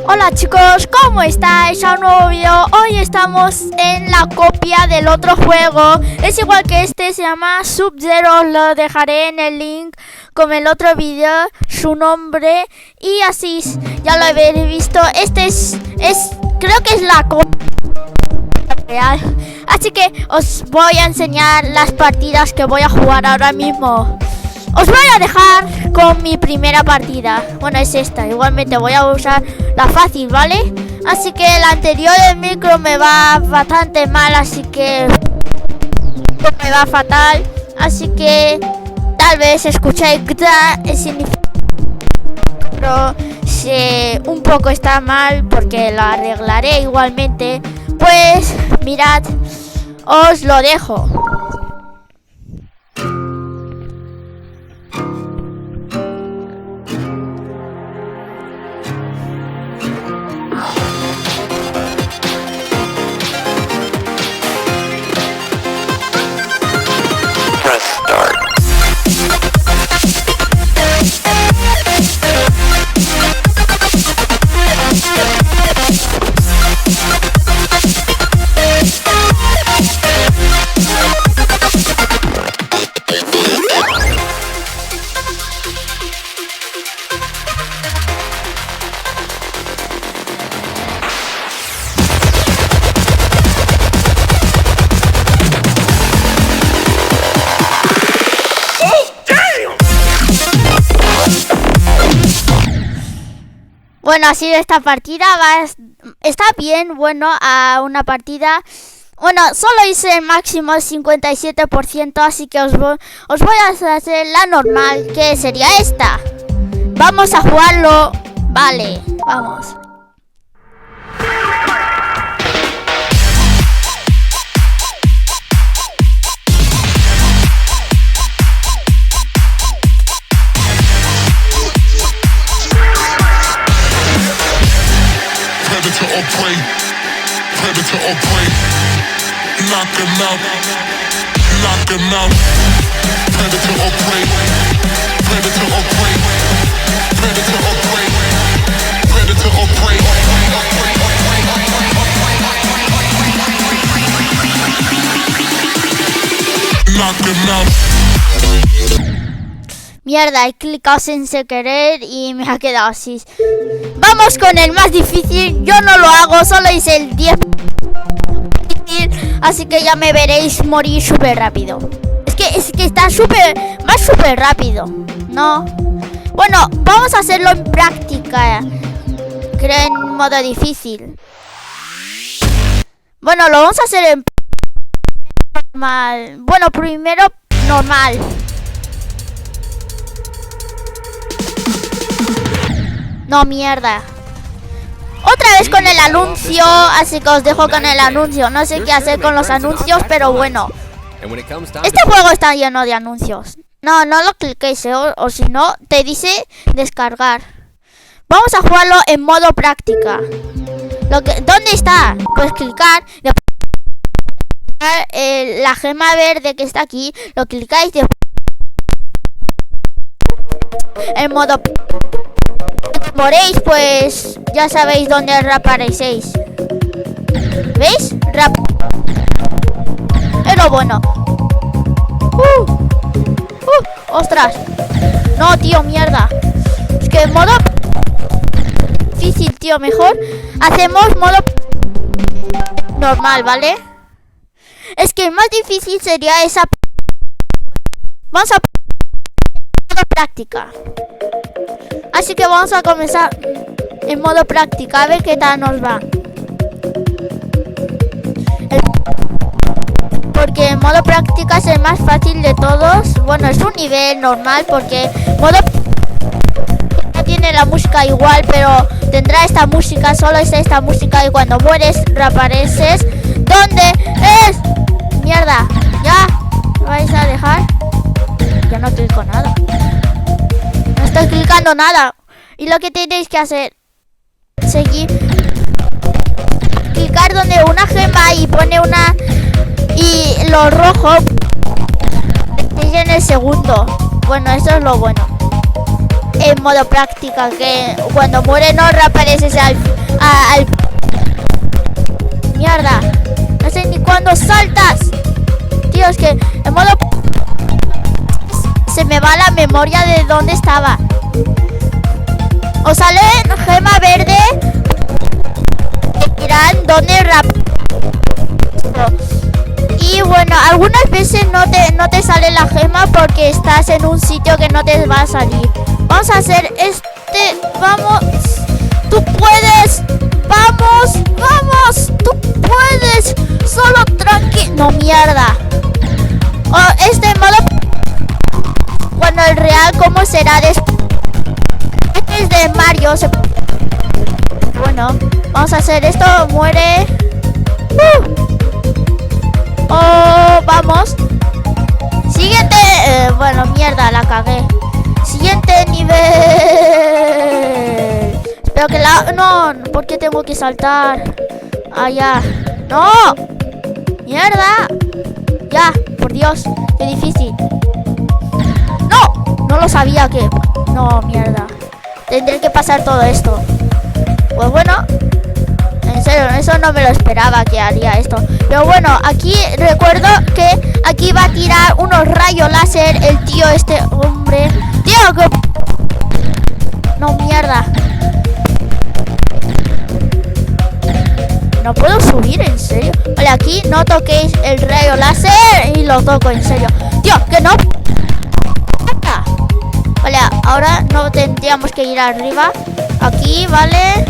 Hola chicos, ¿cómo estáis? A un nuevo video. Hoy estamos en la copia del otro juego. Es igual que este, se llama Sub-Zero. Lo dejaré en el link con el otro video, su nombre. Y así ya lo habéis visto. Este creo que es la copia real. Así que os voy a enseñar las partidas que voy a jugar ahora mismo. Os voy a dejar con mi primera partida. Bueno, es esta. Igualmente voy a usar la fácil, ¿vale? Así que la anterior del micro me va bastante mal, así que me va fatal. Así que tal vez escucháis pero si un poco está mal, porque lo arreglaré igualmente. Pues mirad, os lo dejo. Bueno, así de esta partida está bien, bueno, a una partida. Bueno, solo hice el máximo 57%, así que os voy a hacer la normal, que sería esta. Vamos a jugarlo, vale, vamos. Predator or prey, knock him out, knock him out. Predator or prey, predator or prey, predator or prey, predator or prey. Knock him out. Mierda, he clicado sin querer y me ha quedado así. Vamos con el más difícil. Yo no lo hago, solo hice el 10. Así que ya me veréis morir súper rápido. Es que está súper rápido. No. Bueno, vamos a hacerlo en práctica. Creo en modo difícil. Bueno, lo vamos a hacer en normal. Bueno, primero normal. No, mierda. Otra vez con el anuncio, así que os dejo con el anuncio. No sé qué hacer con los anuncios, pero bueno. Este juego está lleno de anuncios. No lo cliquéis, o si no, te dice descargar. Vamos a jugarlo en modo práctica. ¿Dónde está? Pues clicar. La gema verde que está aquí, lo clicáis en modo. Moréis, pues ya sabéis dónde reaparecéis. ¿Veis? Es lo bueno. ¡Ostras! No, tío, mierda. Es que en modo difícil, tío, mejor hacemos modo normal, ¿vale? Es que el más difícil sería esa. Vamos a modo práctica. Así que vamos a comenzar en modo práctica, a ver qué tal nos va. Porque en modo práctica es el más fácil de todos. Bueno, es un nivel normal porque modo no tiene la música igual, pero tendrá esta música, solo es esta música, y cuando mueres reapareces. ¿Dónde es? Mierda, ¿ya? ¿Me vais a dejar? Yo no clico nada. No estoy clicando nada. Y lo que tenéis que hacer, seguir, clicar donde una gema y pone una, y lo rojo es en el segundo. Bueno, eso es lo bueno. en modo práctica, que cuando muere no reapareces al mierda. No sé ni cuándo saltas. Tío, es que en modo se me va la memoria de dónde estaba. O sale gema verde. Dirán dónde y bueno, algunas veces no te sale la gema porque estás en un sitio que no te va a salir. Vamos a hacer vamos. Tú puedes. Vamos. Tú puedes. Solo tranqui. No, mierda. Modo. Bueno, el real, ¿cómo será después? Este es de Mario. Bueno, vamos a hacer esto. Muere. Vamos. Siguiente. Bueno, mierda, la cagué. Siguiente nivel. Espero que no, ¿por qué tengo que saltar? Ya. ¡No! ¡Mierda! Ya, por Dios, qué difícil. ¡No! No lo sabía que... No, mierda. Tendré que pasar todo esto. Pues bueno... En serio, eso no me lo esperaba que haría esto. Pero bueno, aquí recuerdo que aquí va a tirar unos rayos láser el tío hombre. Tío, que... No, mierda. No puedo subir, en serio. Vale, aquí no toquéis el rayo láser y lo toco, en serio. Tío, que no. Vale, ahora no tendríamos que ir arriba. Aquí, vale.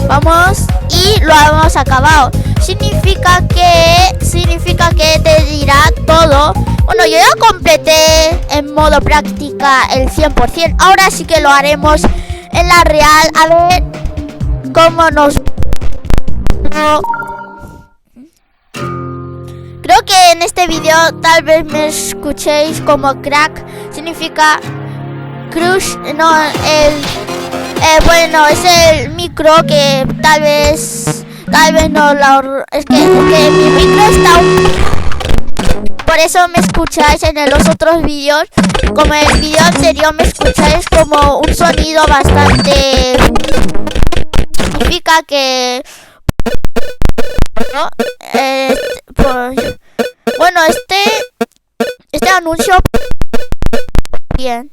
Vamos. Y lo hemos acabado. Significa que te dirá todo. Bueno, yo ya completé en modo práctica el 100%. Ahora sí que lo haremos en la real. A ver cómo nos... Creo que en este vídeo tal vez me escuchéis como crack. Significa crush. No, bueno, es el micro que tal vez no es que mi micro está por eso me escucháis en los otros vídeos. Como en el vídeo anterior me escucháis como un sonido bastante... Significa que... Bueno, este anuncio... Bien.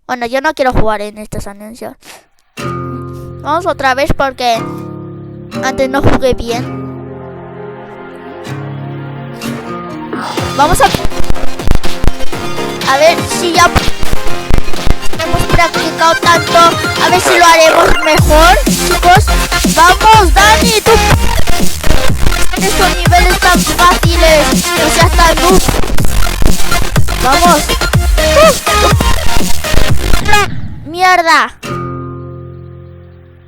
Bueno, yo no quiero jugar en estos anuncios. Vamos otra vez porque antes no jugué bien. Vamos a ver si ya hemos practicado tanto. A ver si lo haremos mejor, chicos. Vamos, Dani, tú. Estos niveles tan fáciles. No seas tan noob. Vamos. Mierda.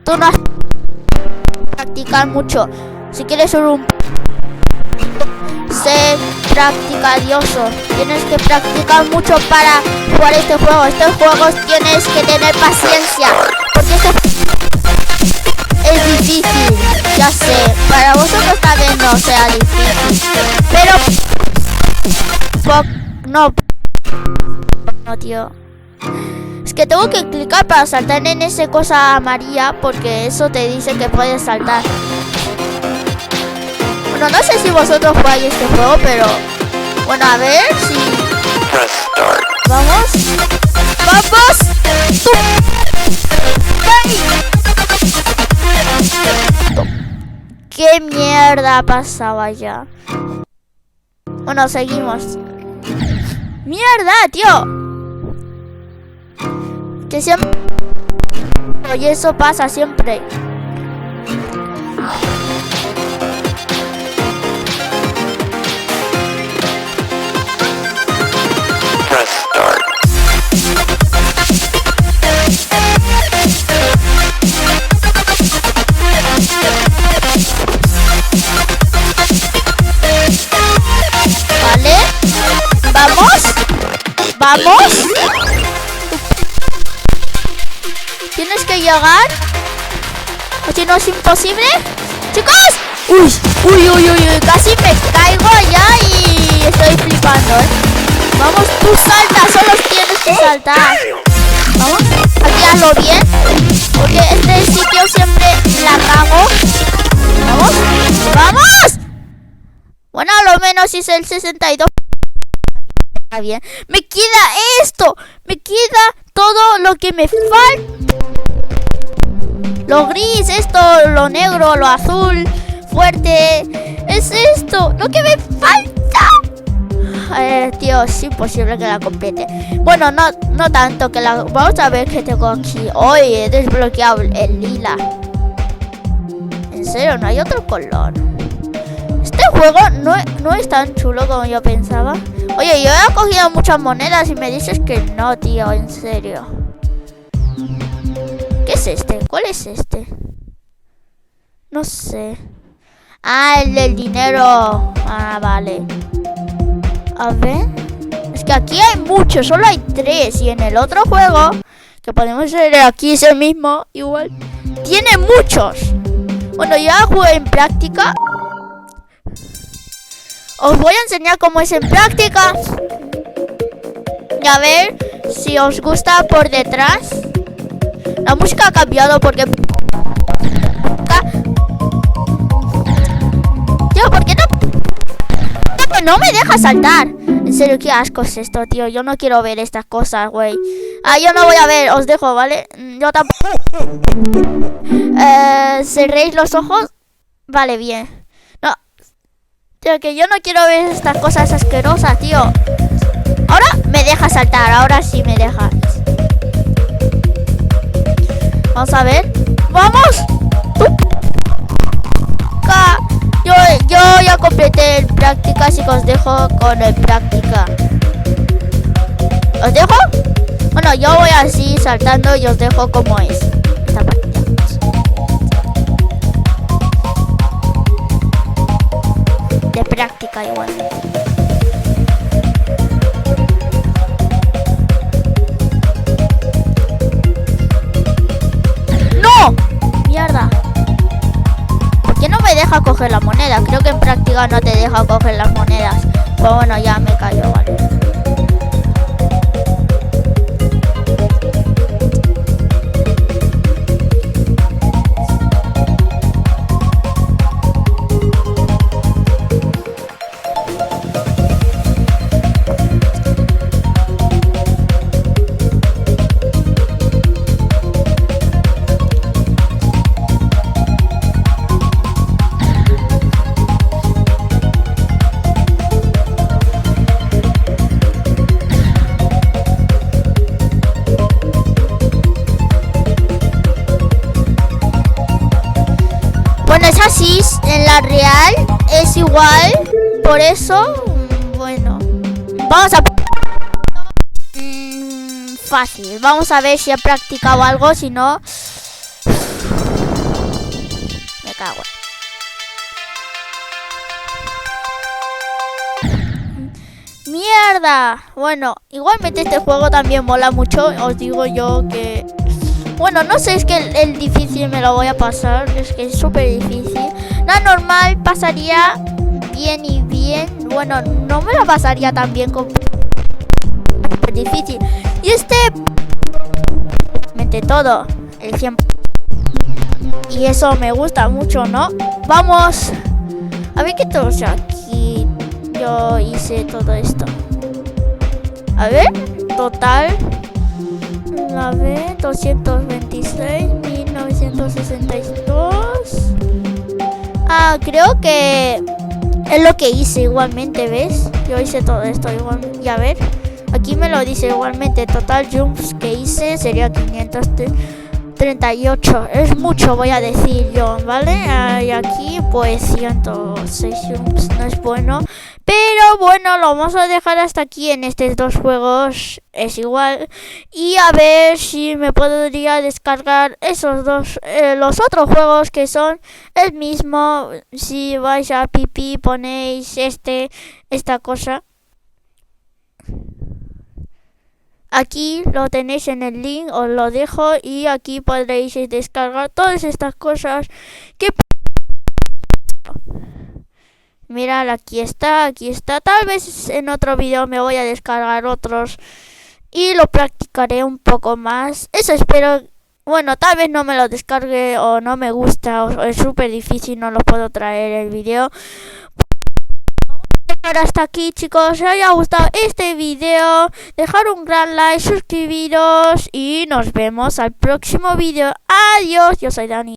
Tú no has practicar mucho. Si quieres ser un... Sé practicadioso. Tienes que practicar mucho para jugar este juego. Estos juegos tienes que tener paciencia. Porque es difícil. Ya sé. Para vosotros tal vez no sea difícil. Pero... No, tío. Es que tengo que clicar para saltar en esa cosa amarilla, porque eso te dice que puedes saltar. Bueno, no sé si vosotros jugáis este juego, pero... Bueno, a ver si... Vamos. ¡Vamos! ¡Tú! ¿Qué mierda pasaba ya? Bueno, seguimos. ¡Mierda, tío! Que siempre... Y eso pasa siempre. Vale. Vamos. Vamos. Tienes que llegar. O si no es imposible. ¡Chicos! ¡Uy! Casi me caigo ya y estoy flipando, Vamos, tú salta. Solo tienes que saltar. Vamos, aquí hazlo bien, porque este sitio siempre la cago. Vamos, vamos. Bueno, a lo menos hice el 62. Está bien. Me queda esto, me queda todo lo que me falta. Lo gris, esto, lo negro, lo azul, fuerte. Es esto, lo que me falta. Tío, es imposible que la complete. Bueno, no tanto que la... Vamos a ver qué tengo aquí. Hoy he desbloqueado el lila. En serio, no hay otro color. Este juego no es tan chulo como yo pensaba. Oye, yo he cogido muchas monedas y me dices que no, tío, en serio. ¿Qué es este? ¿Cuál es este? No sé. Ah, el del dinero. Ah, vale. A ver. Es que aquí hay muchos, solo hay 3. Y en el otro juego, que podemos ver aquí, es el mismo, igual, tiene muchos. Bueno, ya jugué en práctica. Os voy a enseñar cómo es en práctica. Y a ver si os gusta por detrás. La música ha cambiado porque... Tío, ¿por qué no me deja saltar? En serio, qué asco es esto, tío. Yo no quiero ver estas cosas, güey. Ah, yo no voy a ver, os dejo, ¿vale? Yo tampoco. ¿Cerréis los ojos? Vale, bien. No. Tío, que yo no quiero ver estas cosas asquerosas, tío. Ahora me deja saltar, ahora sí me dejas. Vamos a ver. ¡Vamos! Yo ya completé el práctica, así que os dejo con el práctica. ¿Os dejo? Bueno, yo voy así saltando y os dejo como es esta partida. De práctica igual. ¡No! ¡Mierda! ¿Por qué no me deja coger la moneda? Creo que en práctica no te deja coger las monedas. Pues bueno, ya me callo, vale. Bueno, es así, en la real es igual, por eso, bueno, vamos a... fácil, vamos a ver si he practicado algo, si no... Me cago. ¡Mierda! Bueno, igualmente este juego también mola mucho, os digo yo que... Bueno, no sé, es que el difícil me lo voy a pasar, es que es súper difícil. La normal pasaría bien y bien. Bueno, no me lo pasaría tan bien como difícil. Y este... todo, el 100%. Y eso me gusta mucho, ¿no? Vamos. A ver qué todo aquí. Yo hice todo esto. A ver, total... A ver, 226, 1962. Ah, creo que es lo que hice igualmente, ¿ves? Yo hice todo esto igual. Y a ver, aquí me lo dice igualmente. Total jumps que hice sería 538. Es mucho, voy a decir yo, ¿vale? Y aquí pues 106 jumps, no es bueno. Pero bueno, lo vamos a dejar hasta aquí en estos dos juegos. Es igual. Y a ver si me podría descargar esos dos, los otros juegos que son el mismo. Si vais a Pipi ponéis esta cosa. Aquí lo tenéis en el link, os lo dejo. Y aquí podréis descargar todas estas cosas que... Mirad, aquí está. Tal vez en otro vídeo me voy a descargar otros. y lo practicaré un poco más. Eso espero. Bueno, tal vez no me lo descargue o no me gusta o es súper difícil, no lo puedo traer el video. Hasta aquí, chicos, si os haya gustado este video, dejar un gran like, suscribiros y nos vemos al próximo video. Adiós, yo soy Dani.